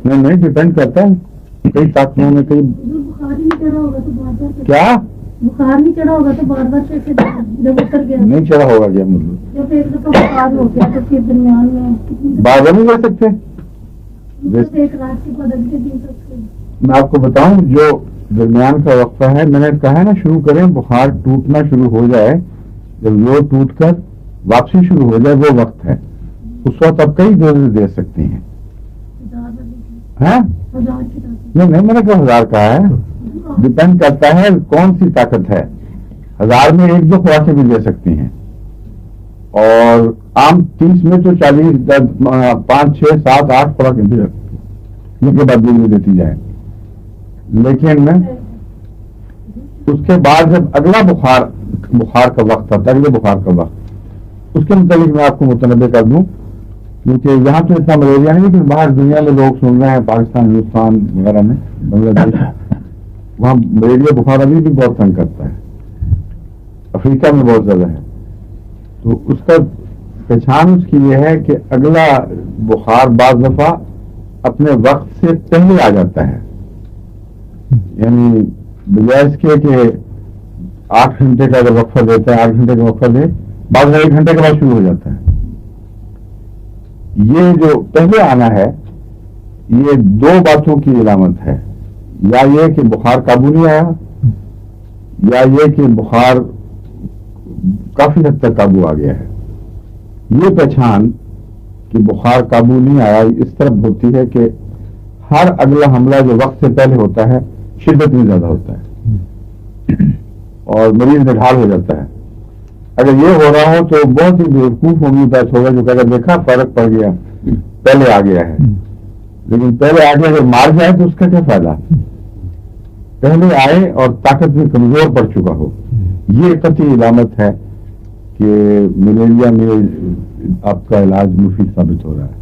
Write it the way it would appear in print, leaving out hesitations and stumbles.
نہیں ڈپینڈ کرتا ہے کئی طاقتوں میں کئی کیا بخار نہیں چڑھا ہوگا تو بار بار جب اتر گیا نہیں چڑھا ہوگا کیا مطلب جب ایک دفعہ بخار ہو گیا تو پھر درمیان میں بار بار نہیں کر سکتے. ایک رات کے بعد اگلے دن تک میں آپ کو بتاؤں جو درمیان کا وقفہ ہے میں نے کہا ہے نا شروع کریں بخار ٹوٹنا شروع ہو جائے جب وہ ٹوٹ کر واپسی شروع ہو جائے وہ وقت ہے اس وقت آپ کئی ڈوز دے سکتی ہیں. نہیں میں نے کہا 1000 کہا ہے ڈپینڈ کرتا ہے کون سی طاقت ہے. 1000 میں 1-2 خوراکیں بھی دے سکتی ہیں اور عام 30 میں تو 40 5 6 7 8 خوراکیں بھی رکھتی ہیں جن کے بعد بھی دیتی جائے. لیکن اس کے بعد جب اگلا بخار کا وقت آتا ہے اگلے بخار کا وقت اس کے متعلق میں آپ کو متنبع کر دوں کیونکہ یہاں تو اتنا ملیریا نہیں لیکن باہر دنیا میں لوگ سن رہے ہیں پاکستان ہندوستان وغیرہ میں بنگلہ دیش وہاں ملیریا بخار ابھی بھی بہت تنگ کرتا ہے. افریقہ میں بہت زیادہ ہے. تو اس کا پہچان اس کی یہ ہے کہ اگلا بخار بعض دفعہ اپنے وقت سے پہلے آ جاتا ہے یعنی بجائے اس کے کہ 8 گھنٹے کا اگر وقفہ دیتا ہے 8 گھنٹے کا وقفہ دے بعض 1 گھنٹے کے بعد شروع ہو جاتا ہے. یہ جو پہلے آنا ہے یہ 2 باتوں کی علامت ہے یا یہ کہ بخار قابو نہیں آیا یا یہ کہ بخار کافی حد تک قابو آ گیا ہے. یہ پہچان کہ بخار قابو نہیں آیا اس طرف ہوتی ہے کہ ہر اگلا حملہ جو وقت سے پہلے ہوتا ہے شدت میں زیادہ ہوتا ہے اور مریض نڈھال ہو جاتا ہے. اگر یہ ہو رہا ہو تو بہت ہی بیوقوف ہومیوپیتھ ہوگا جو کہ اگر دیکھا فرق پڑ گیا پہلے آ گیا ہے لیکن پہلے آ گیا اگر مار جائے تو اس کا کیا فائدہ. پہلے آئے اور طاقت میں کمزور پڑ چکا ہو یہ قطعی علامت ہے کہ ملیریا میں آپ کا علاج مفید ثابت ہو رہا ہے.